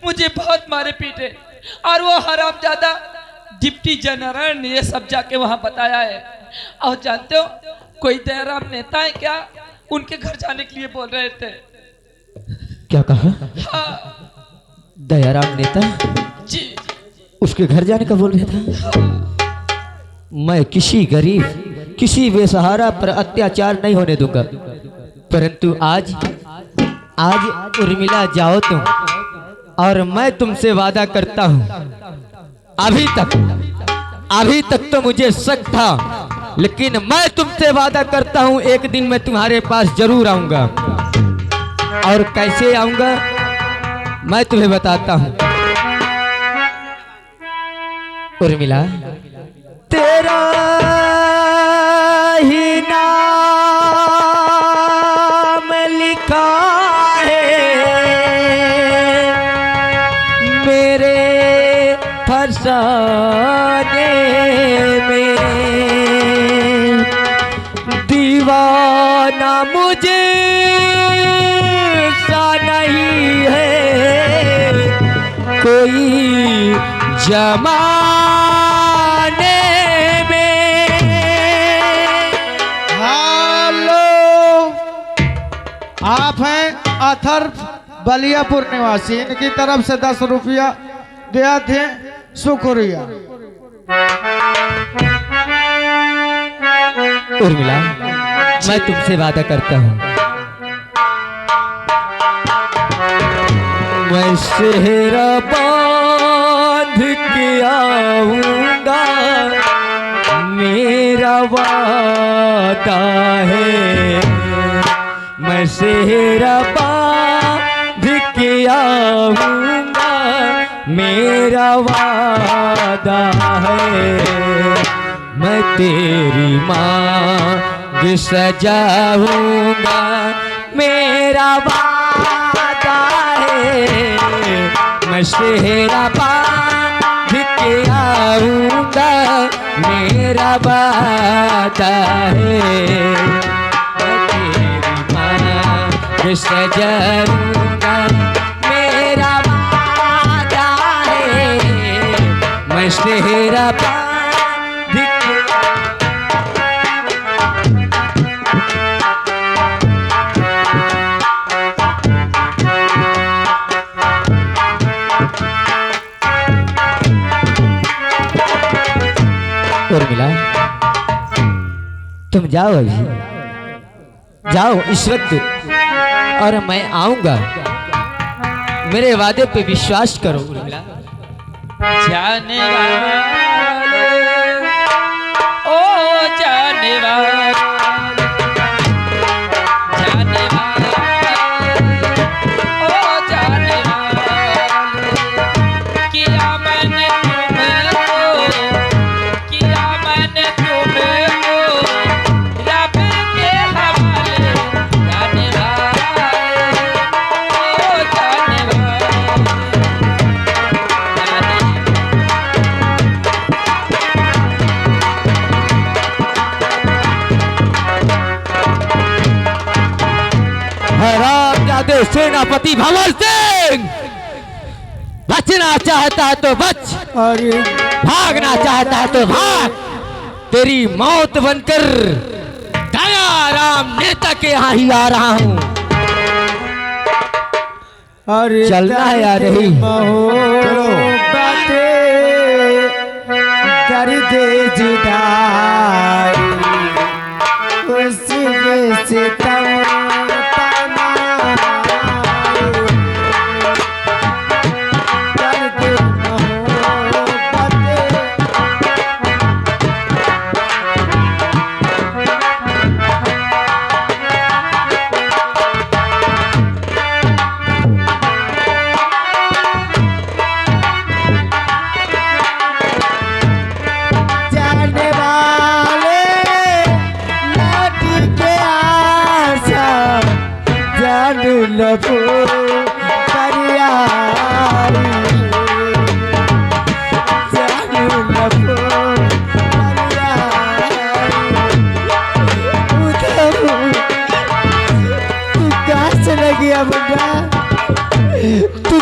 मुझे बहुत मारे पीटे और वो हरामजादा डिप्टी जनरल ने ये सब जाके वहां बताया है। और जानते हो कोई दयाराम नेता है क्या, उनके घर जाने के लिए बोल रहे थे। क्या कहा? हाँ दयाराम नेता जी। उसके घर जाने का बोल रहा था? मैं किसी गरीब किसी बेसहारा पर अत्याचार नहीं होने दूंगा, परंतु आज आज उर्मिला जाओ तुम, और मैं तुमसे वादा करता हूं, अभी तक तो मुझे शक था, लेकिन मैं तुमसे वादा करता हूं एक दिन मैं तुम्हारे पास जरूर आऊंगा। और कैसे आऊंगा मैं तुम्हें बताता हूं। उर्मिला, तेरा ही नाम लिखा है मेरे फरसाने में, दीवाना मुझे सा नहीं है कोई जमाने में। हेलो, आप हैं अथर्व बलियापुर निवासी, इनकी तरफ से 10 रुपया दिया थे, शुक्रिया। उर्मिला, मैं तुमसे वादा करता हूँ, मैं सेहरा बांध के आऊंगा, मेरा वादा है। मैं सेहरा बांध के आऊंगा, मेरा वादा है। मैं तेरी मांग सजाऊंगा, मेरा वादा है। मैं सेहरा बांध के आऊंगा, मेरा वादा है। मैं तेरी मांग सजाऊंगा, मेरा वादा है। मैं सेहरा उर्मिला, तुम जाओ, अभी जाओ इस वक्त, और मैं आऊंगा। मेरे वादे पे विश्वास करो उर्मिला। जाने वाले ओ जाने वाले, जाने वाले ओ जाने वाले, किया मैंने तुम्हें रब के हवाले, जाने वाले ओ जाने वाले। हरामजादे सेनापति भंवर सिंह, बचना चाहता है तो बच, अरे भागना चाहता है तो भाग। तेरी मौत बनकर दयाराम नेता के यहाँ ही आ रहा हूँ। अरे चलना है या नहीं? चलो। दर्द जुदाई उसमें सितम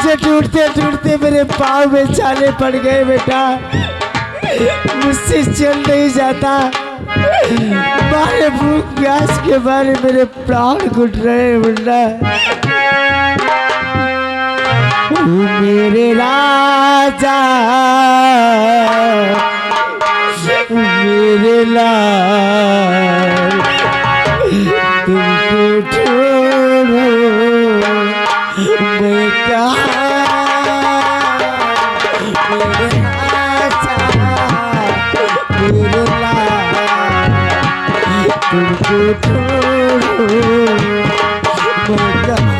मुझसे टूटते टूटते मेरे पाँव में छाले पड़ गए बेटा, मुझसे चल नहीं जाता। मारे भूख प्यास के मारे मेरे प्राण घुट रहे मुन्ना। मेरे राजा मेरे लाल, तुमको छोड़ो मैं कहाँ, मेरे राजा मेरे लाल, तुमको छोड़ो मैं कहाँ।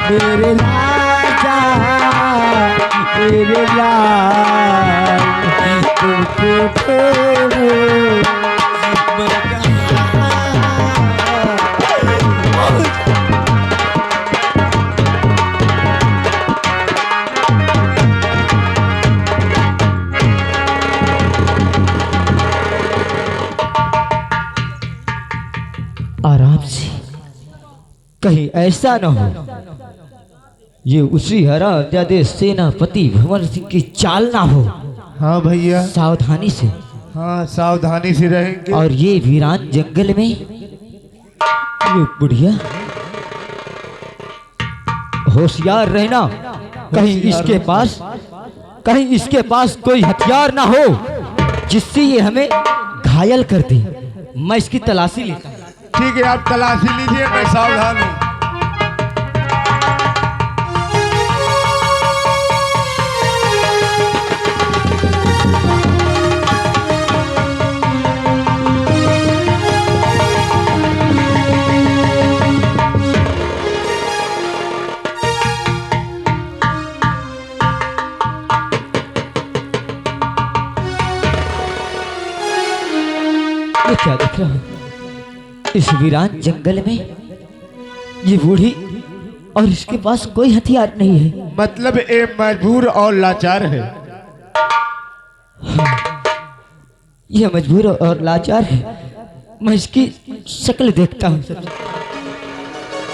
मेरे राजा मेरे लाल, तुमको छोड़ो मैं कहाँ। आराम से, कहीं ऐसा न हो ये उसी हरामजादे सेनापति भंवर सिंह की चाल ना हो। हाँ भैया, सावधानी से। हाँ सावधानी से रहेंगे। और ये वीरान जंगल में ये बुढ़िया, होशियार रहना, कहीं इसके पास कोई हथियार ना हो जिससे ये हमें घायल कर दे। मैं इसकी तलाशी लेता हूं। ठीक है, आप तलाशी लीजिए, मैं सावधान हूँ। ये क्या दिख रहा है इस वीरान जंगल में? ये बूढ़ी और इसके पास कोई हथियार नहीं है। मतलब ये मजबूर और लाचार है। हाँ, ये मजबूर और लाचार है। मैं इसकी शक्ल देखता हूँ।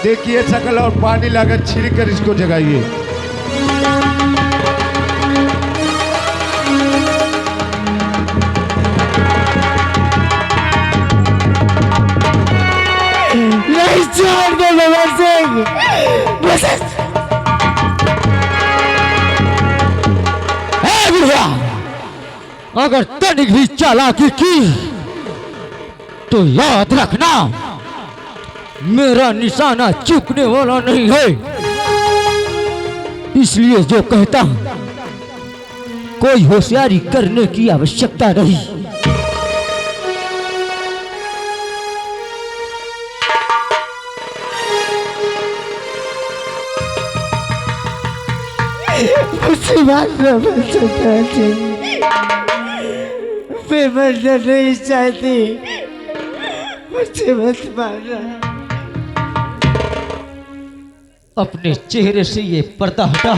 देखिए शक्ल और पानी लाकर छिड़क कर इसको जगाइए। नहीं छोड़ दे भंवर सिंह, बुढ़िया, अगर तनिक भी चालाकी की तो याद रखना मेरा निशाना चूकने वाला नहीं है। इसलिए जो कहता हूं कोई होशियारी करने की आवश्यकता नहीं। मुझसे मारना मत चाहती, मैं मरना नहीं चाहती, मुझसे मत मारना। अपने चेहरे से ये पर्दा हटा,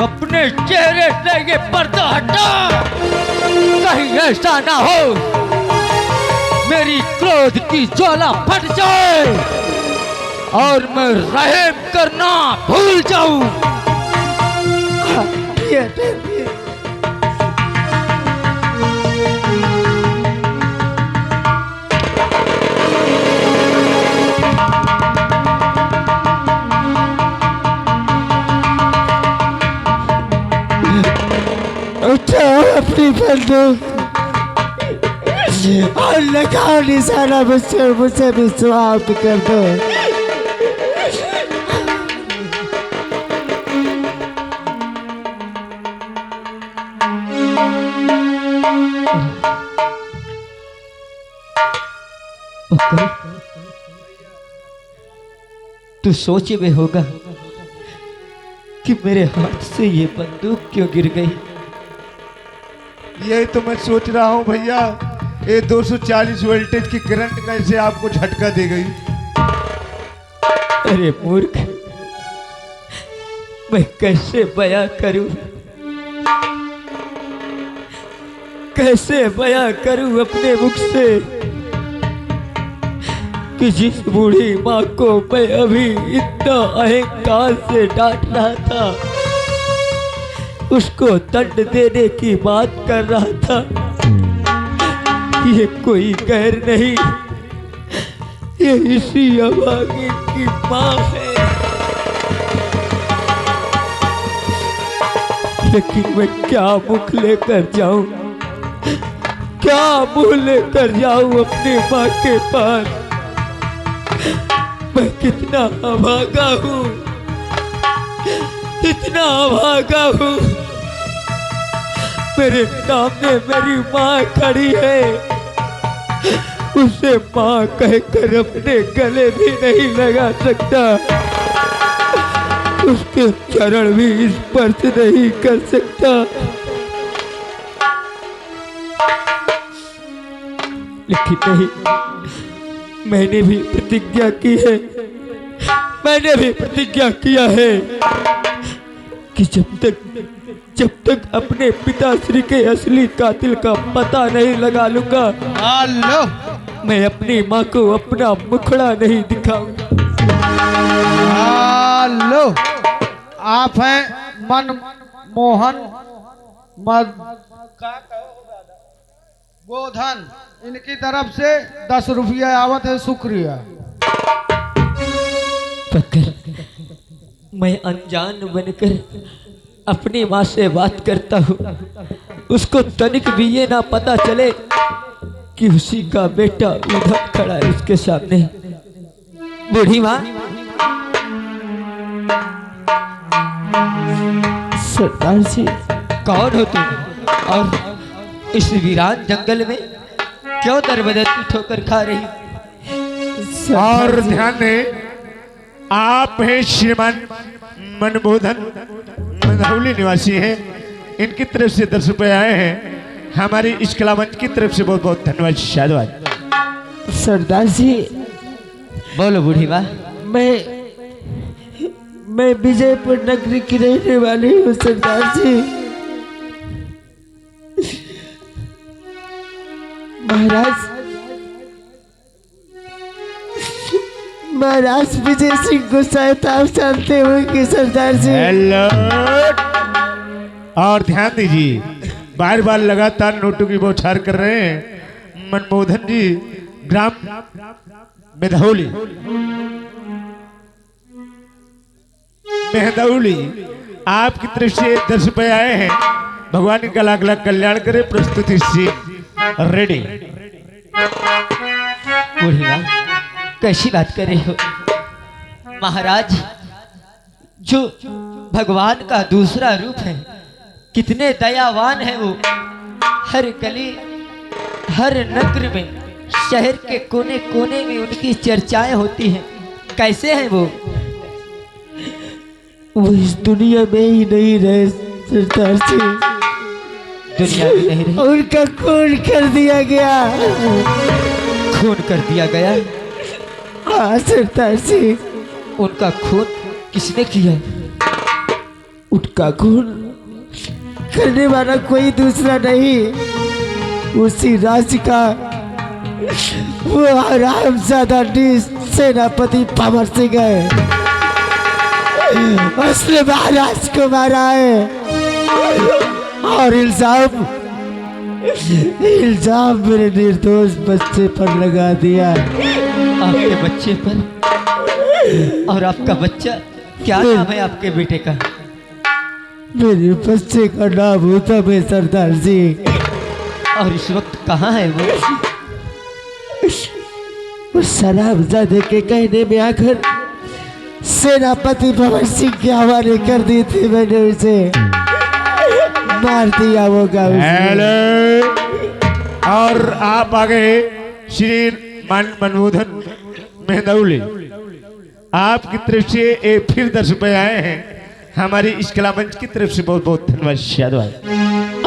अपने चेहरे से ये पर्दा हटा। कहीं ऐसा ना हो मेरी क्रोध की ज्वाला फट जाए और मैं रहम करना भूल जाऊं। उठाओ अपनी बंदूक और लगाओ निशाना मुझसे भी समाप्त कर दो। तू सोचे में होगा कि मेरे हाथ से ये बंदूक क्यों गिर गई। यही तो मैं सोच रहा हूँ भैया, ये 240 वोल्टेज की करंट कैसे आपको झटका दे गई। अरे मूर्ख, मैं कैसे बयां करूं, कैसे बयां करूं अपने मुख से कि जिस बूढ़ी माँ को मैं अभी इतना अहंकार से डांट रहा था, उसको दंड देने की बात कर रहा था। ये कोई गैर नहीं, ये इसी अभागिन की माँ है। लेकिन मैं क्या मुख लेकर जाऊं, क्या मुंह लेकर जाऊं अपनी माँ के पास। मैं कितना अभागा हूँ, इतना अभागा हूँ। मेरे सामने मेरी माँ खड़ी है, उसे माँ कहकर अपने गले भी नहीं लगा सकता, उसके चरण भी स्पर्श नहीं कर सकता। लेकिन नहीं, मैंने भी प्रतिज्ञा की है, मैंने भी प्रतिज्ञा किया है कि जब तक अपने पिताश्री के असली कातिल का पता नहीं लगा लूंगा, हेलो, मैं अपनी माँ को अपना मुखड़ा नहीं दिखाऊंगा। हेलो, आप हैं मनमोहन गोधन, इनकी तरफ से 10 रुपया आवत है, शुक्रिया। पकड़, मैं अनजान बनकर अपनी माँ से बात करता हूँ, उसको तनिक भी ये ना पता चले कि उसी का बेटा उधर खड़ा है उसके सामने। बूढ़ी माँ, सरदार जी कौन हो तुम, और इस वीरान जंगल में क्यों दरबदर की ठोकर खा रही। और ध्यान दें, आप हैं श्रीमान मनमोहन मंदौली निवासी हैं, इनकी तरफ से 10 रुपए आए हैं। हमारी इस कला मंच की तरफ से बहुत बहुत धन्यवाद, शादवाद। सरदार जी बोलो। बूढ़ी माँ, मैं विजयपुर नगरी की रहने वाली हूँ सरदार जी। महाराज विजय सिंह को शायद आप जानते होंगे सरदार जी। हेलो, और ध्यान दीजिए, बार बार लगातार नोटों की बौछार कर रहे हैं। मनमोहन जी, ग्राम मेधौली, मेहदौली, आपकी तरफ से 10 रुपए आए हैं। भगवान का लाख लाख कल्याण करे। प्रस्तुति सी रेडी। बूढ़ी माँ, कैसी बात कर रहे हो। महाराज जो भगवान का दूसरा रूप है, कितने दयावान है वो। हर गली, हर नगर में, शहर के कोने कोने में उनकी चर्चाएं होती हैं। कैसे हैं वो इस दुनिया में ही नहीं रहे सरदार जी। दुनिया में नहीं रहे, उनका खून कर दिया गया। खून कर दिया गया? हाँ सरदार जी। उनका खून किसने किया? उनका खून करने वाला कोई दूसरा नहीं, उसी राज्य का वो हरामजादा सेनापति पवन सिंह है। उसने महाराज को मारा है और इल्जाम मेरे निर्दोष बच्चे पर लगा दिया। आपके बच्चे पर? और आपका बच्चा क्या नाम है आपके बेटे का? मेरे बच्चे का नाम उत्तम है सरदार जी। और इस वक्त कहाँ है वो? उस शराबजादे के कहने में आकर सेनापति पवन सिंह के हवाले कर दी थी मैंने, उसे मार दिया होगा। हेलो, और आप आ गए श्री मनमोहन मेहदौली, आपकी तरफ से फिर 10 रुपए आए हैं। हमारी इस कला मंच की तरफ से बहुत बहुत धन्यवाद शाद भाई।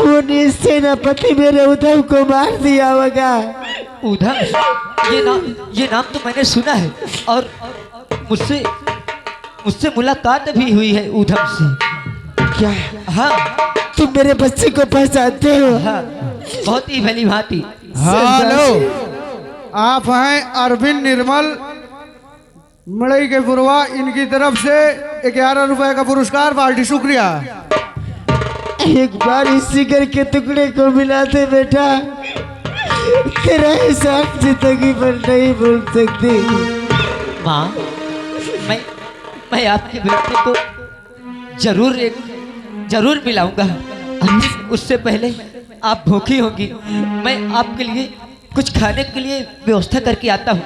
उन्हें सेनापति मेरे उद्धव को मार दिया होगा। उद्धव, ये नाम तो मैंने सुना है और मुझसे मुलाकात भी हुई है उद्धव से। क्या? हाँ, तुम मेरे बच्चे को पहचानते हो? हाँ, बहुत ही भली भांति। हेलो, आप हैं अरविंद निर्मल मड़ई के पुरवा, इनकी तरफ से 11 रुपए का पुरस्कार पार्टी। शुक्रिया। एक बार इस जिगर के टुकड़े को मिला दे बेटा, तेरा एहसान जिंदगी पर नहीं भूल सकती। माँ, मैं आपके बेटे को जरूर मिलाऊंगा। उससे पहले आप भूखी होंगी, मैं आपके लिए कुछ खाने के लिए व्यवस्था करके आता हूँ।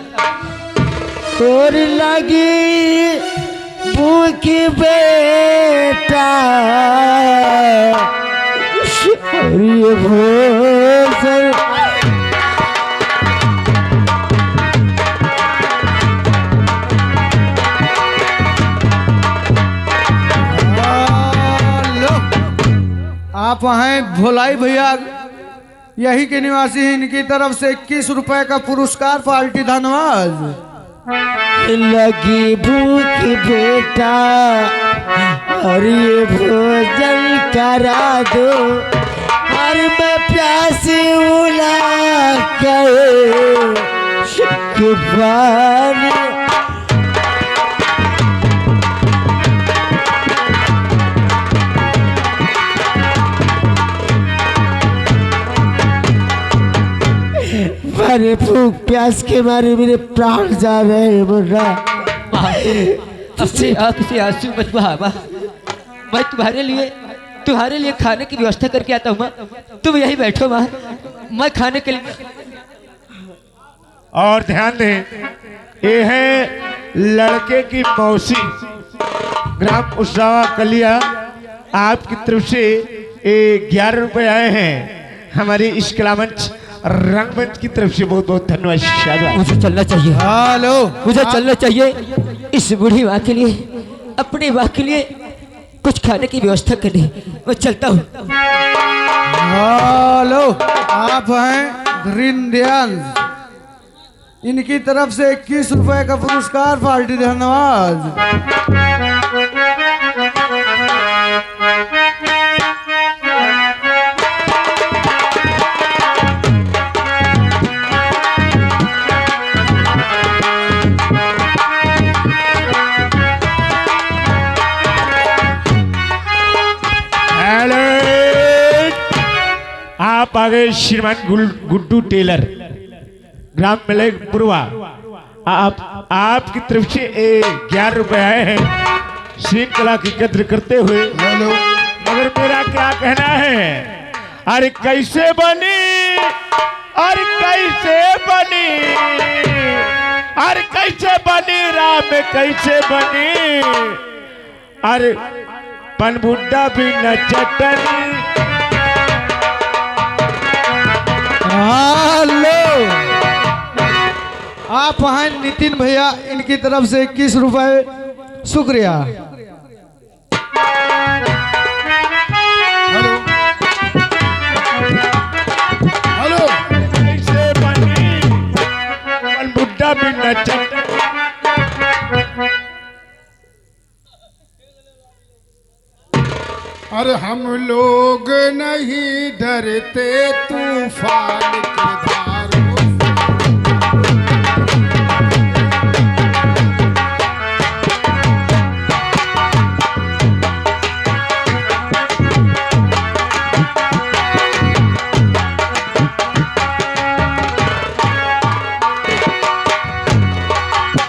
और लगी भूख बेटा, और ये भोसर आप हैं भोलाई भैया, यही के निवासी हैं, इनकी तरफ से 21 रुपए का पुरस्कार पार्टी। धन्यवाद। लगी भूख बेटा, और ये भोजन करा दो, और मैं प्यास उला कर पानी। अरे भूख प्यास के मारे मेरे प्राण जा रहे हैं मुन्ना। अपने आँख से आंसू मत बहा। मैं तुम्हारे लिए खाने की व्यवस्था करके आता हूँ। तुम यही बैठो माँ, मैं खाने के लिए। और ध्यान दें, ये है लड़के की मौसी ग्राम उसावा कलिया, आपकी तरफ से 11 रुपए आए हैं। हमारी इस कला मंच रंगमंच की तरफ से बहुत बहुत धन्यवाद शाहजहां। मुझे चलना चाहिए। हेलो, मुझे चलना चाहिए। इस बूढ़ी माँ के लिए, अपनी माँ के लिए कुछ खाने की व्यवस्था करनी। मैं चलता हूँ। हेलो, आप हैं दीनदयाल, इनकी तरफ से 21 रुपए का पुरस्कार पार्टी। धन्यवाद। आप आ गए श्रीमान गुड्डू टेलर, ग्राम मलई पुरवा। आपकी तरफ से 11 रुपए आए हैं श्रृंखला की कद्र करते हुए। मगर मेरा क्या कहना है, अरे कैसे बनी, अरे कैसे बनी, अरे कैसे बनी राम, कैसे बनी, अरे पनबुड्डा भी न चटनी। हेलो, आप हैं नितिन भैया, इनकी तरफ से 21 रुपए। शुक्रिया। हेलो, हेलो, कैसे बनी पनबुड्डा भी न चटनी। अरे हम लोग नहीं डरते तूफान के धारों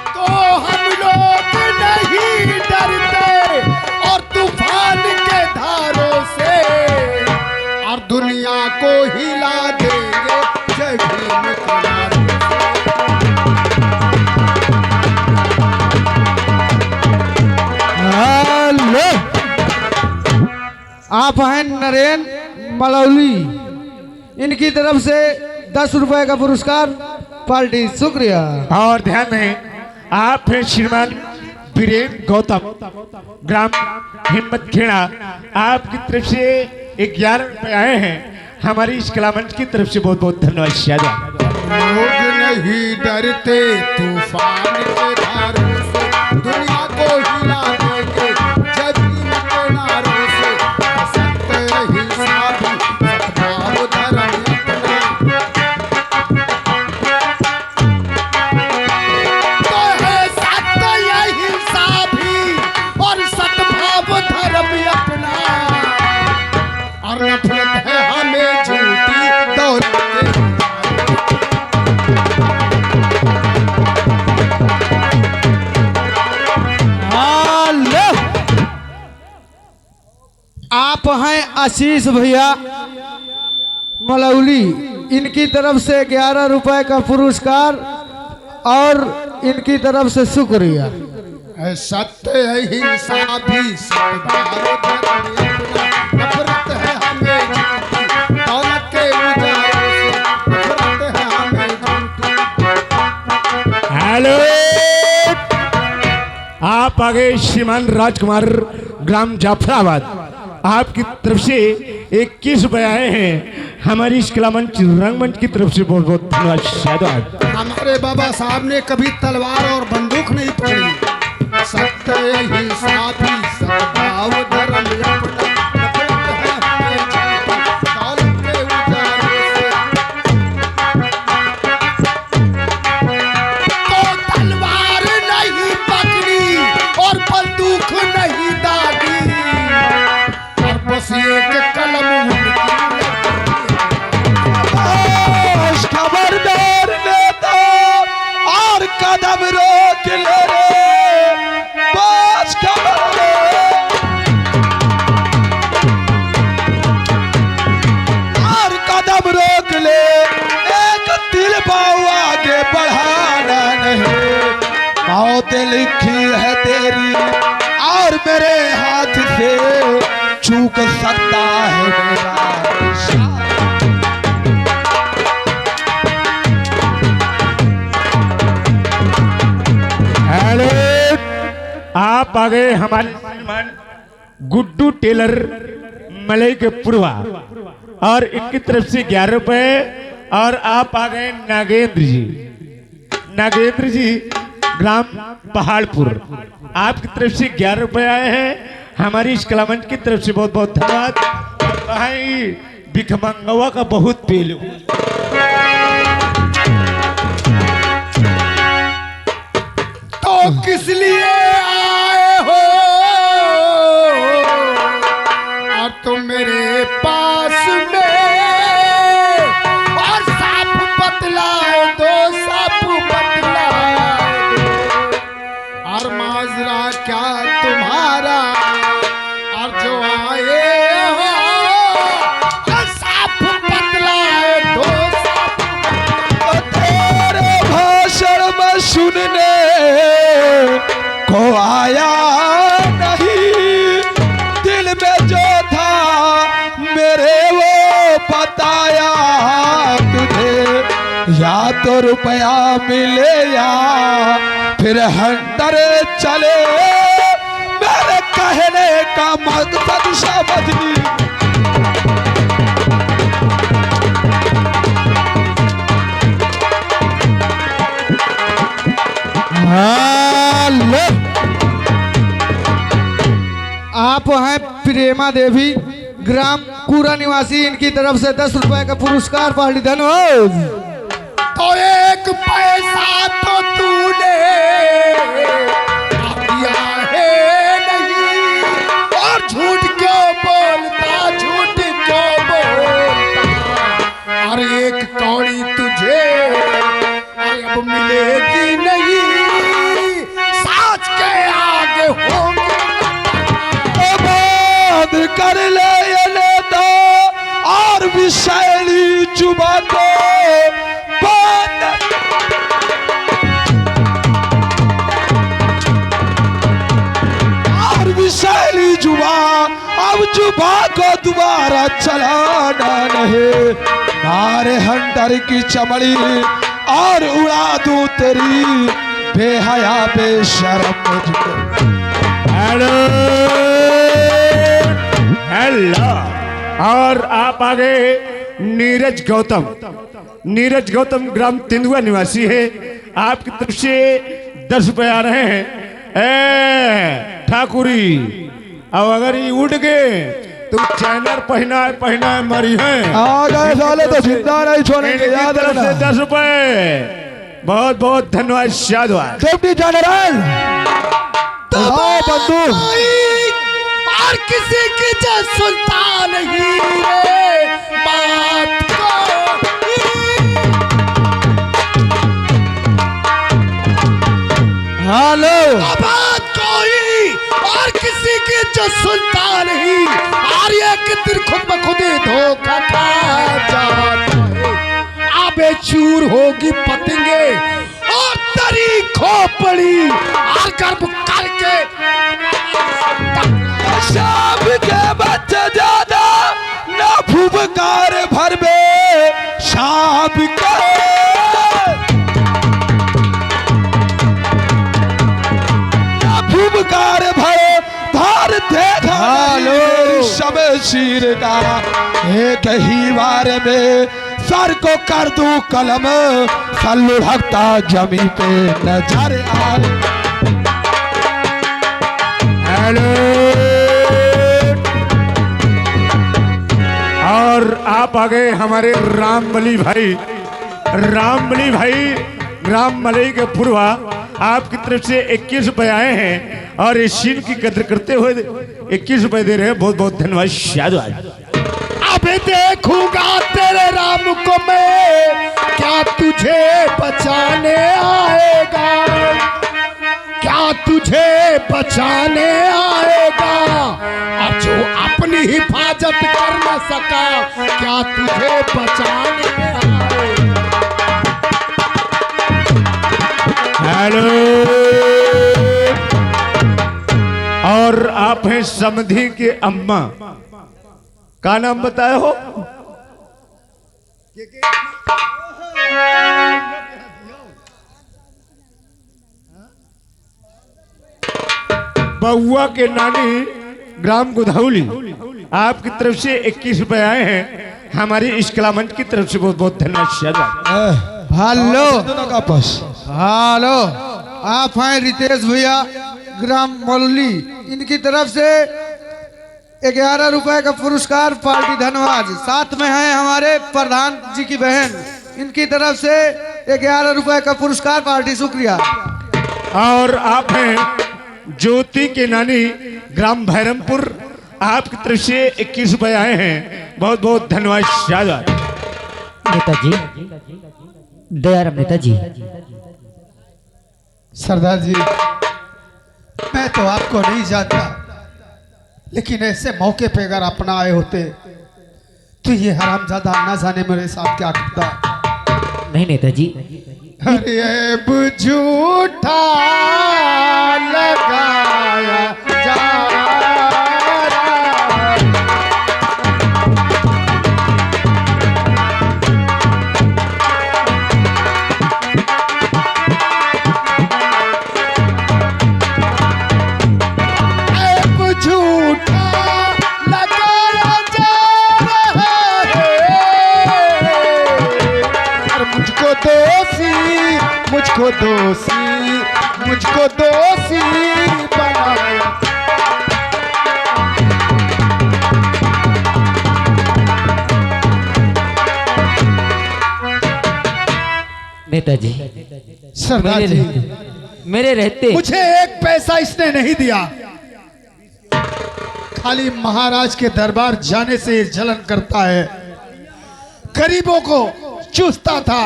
तो हम लोग नहीं डरते और तूफान के धारों से, और दुनिया को हिला देंगे जमीन किनारों से। हेलो, आप हैं नरेंद्र मलौली, इनकी तरफ से 10 रुपए का पुरस्कार पार्टी। शुक्रिया। और ध्यान दें, आप हैं श्रीमान वीरेंद्र गौतम ग्राम हिम्मत खेड़ा आपकी तरफ से 11 रुपए आए हैं। हमारी इस कला मंच की तरफ से बहुत बहुत धन्यवाद शाहजहां। लोग नहीं डरते तूफान के धारों से, दुनिया को हिला देंगे जमीन के नारों से। सत्य अहिंसा भी सद्भाव धर्म तो है, सत्य अहिंसा भी और सद्भाव धर्म अपना। और नफरत है हमें झूठी दौलत के। आप हैं आशीष भैया मलौली, इनकी तरफ से 11 रुपए का पुरस्कार और इनकी तरफ से शुक्रिया। सत्य अहिंसा भी सद्भाव धर्म अपना। नफरत है हमें झूठी दौलत के उजालों से, नफरत है हमें झूठी। हेलो, आप आगे श्रीमान राजकुमार ग्राम जाफराबाद आपकी तरफ से 21 रुपए आए हैं। हमारी इस कला मंच रंगमंच की तरफ से बहुत बहुत धन्यवाद शाहजहां। हमारे बाबा साहब ने कभी तलवार और बंदूक नहीं पकड़ी। सत्य अहिंसा भी सद्भाव धर्म अपना। नफरत है हमें झूठी दौलत के उजालों से। तो तलवार नहीं पकड़ी और बंदूक नहीं दागी, और बस एक कलम खबरदार नेता और कदम रोक ले रे, बस खबरदार और कदम रोक ले। एक दिल पाओ आगे बढ़ाना नहीं, मौत लिखी है तेरी और मेरे हाथ से चूक सकता है मेरा निशान। हेलो, आप आ गए हमारे श्रीमान गुड्डू टेलर मलई के पुरवा और इनकी तरफ से 11 रुपए। और आप आ गए नागेंद्र जी ग्राम पहाड़पुर आपकी तरफ से 11 रुपए आए हैं। हमारी इस कलामंच की तरफ से बहुत बहुत धन्यवाद। भाई भिखमंगवा का बहुत पेलू। तो किस लिए आए हो और तुम मेरे पास में, और साफ बतलाओ दो, साफ बतलाओ दो, और माजरा क्या तुम्हारा, और जो आए हो और साफ बतलाओ दो, साफ। तेरे भाषण में सुनने को आया नहीं, दिल में जो था मेरे वो बताया तुझे। या तो रुपया मिले या फिर हंटर चले, मेरे कहने का मकसद समझनी। आप हैं प्रेमा देवी ग्राम कूरा निवासी, इनकी तरफ से 10 रुपए का पुरस्कार पार्टी धन्यवाद। तो एक पैसा तो तूने दिया है नहीं, और झूठ क्यों बोलता, झूठ क्यों बोलता, और एक कौड़ी तुझे अब मिलेगी नहीं, साच के आगे होंगे। बात कर ले ये नेता और विषैली जुबान को बात। और विषैली जुबान अब जुबान को दोबारा चलाना नहीं। मारे हंटर की चमड़ी और उड़ा दूं तेरी बेहया बेशरम मुझको। Hello hello. और आप आगे नीरज गौतम। नीरज गौतम ग्राम तेंदुआ निवासी है। आपकी तरफ से 10 रुपए आ रहे हैं। ए ठाकुरी, अब अगर ये उड़ गए तो चैनर पहना मरी है। आ गए साले तो जिंदा नहीं छोड़ेंगे, इनकी याद तरफ से रखना। 10 रुपए। बहुत बहुत धन्यवाद शादवाद। डिप्टी जनरल आओ बंदूक। और किसी की जो सुनता नहीं रे बात को। हेलो बात कोई और किसी की जो सुनता नहीं। और ये कितनी खुद ब खुद ही धोखा खा जाता है। आबे चूर होगी पतंगे और तरी खोपड़ी और गर्भ करके शाम के बच्चे ज्यादा ना फुबकार भरबे शाम के। ना फुबकार भरे धार थे धालो शमशीर का एक ही बार में सर को कर दूं कलम सल्लुढ़कता जमी पे नजर आए। हेलो। और आप आ गए हमारे रामबली भाई। रामबली भाई ग्राम मलई के पूर्वा आपकी तरफ से 21 रुपए आए हैं और इस सीन की कदर करते हुए 21 रुपए दे रहे हैं। बहुत बहुत धन्यवाद शादवाद। अभी देखूंगा तेरे राम को मैं, क्या तुझे बचाने आएगा, क्या तुझे बचाने आएगा। और जो अपनी हिफाजत कर न सका, क्या तुझे बचाने आएगा। हेलो। और आप हैं समधी के अम्मा, का नाम बताए हो? बउआ के नानी ग्राम गुधौली, आपकी तरफ से 21 रुपए आए हैं। हमारी इस कला मंच की तरफ से बहुत बहुत धन्यवाद। हेलो आपस हेलो, आप हैं रितेश भैया ग्राम मौली, इनकी तरफ से 11 रुपए का पुरस्कार पार्टी धन्यवाद। साथ में हैं हमारे प्रधान जी की बहन, इनकी तरफ से 11 रुपए का पुरस्कार पार्टी शुक्रिया। और आप हैं ज्योति के नानी ग्राम भैरमपुर, आपकी तरफ से 21 रुपए आए हैं। बहुत बहुत धन्यवाद शाहजाद। नेताजी, दयाराम नेताजी, सरदार जी, मैं तो आपको नहीं जानता, लेकिन ऐसे मौके पे अगर अपना आए होते तो ये हरामजादा ना जाने मेरे साथ क्या करता। नहीं नेताजी, अरे अब झूठा लगाया जा रहा। अब झूठा लगाया जा रहा है। और मुझको दोषी बनाया। नेताजी, सरदार जी, मेरे रहते मुझे एक पैसा इसने नहीं दिया, खाली महाराज के दरबार जाने से ये जलन करता है। गरीबों को चूसता था।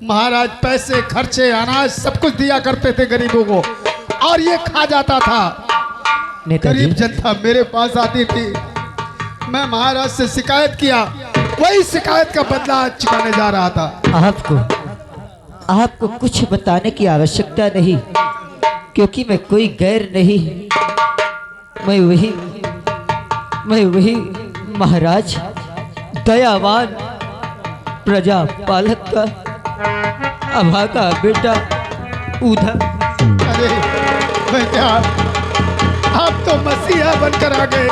महाराज पैसे खर्चे अनाज सब कुछ दिया करते थे गरीबों को, और ये खा जाता था। नेताजी, गरीब जनता मेरे पास आती थी, मैं महाराज से शिकायत किया, वही शिकायत का बदला आज चुकाने जा रहा था। आपको कुछ बताने की आवश्यकता नहीं, क्योंकि मैं कोई गैर नहीं। मैं वही महाराज दयावान प्रजा पालक का अभागा बेटा उधर अरे बेटा, आप तो मसीहा बनकर आ गए।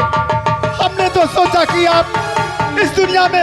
हमने तो सोचा कि आप इस दुनिया में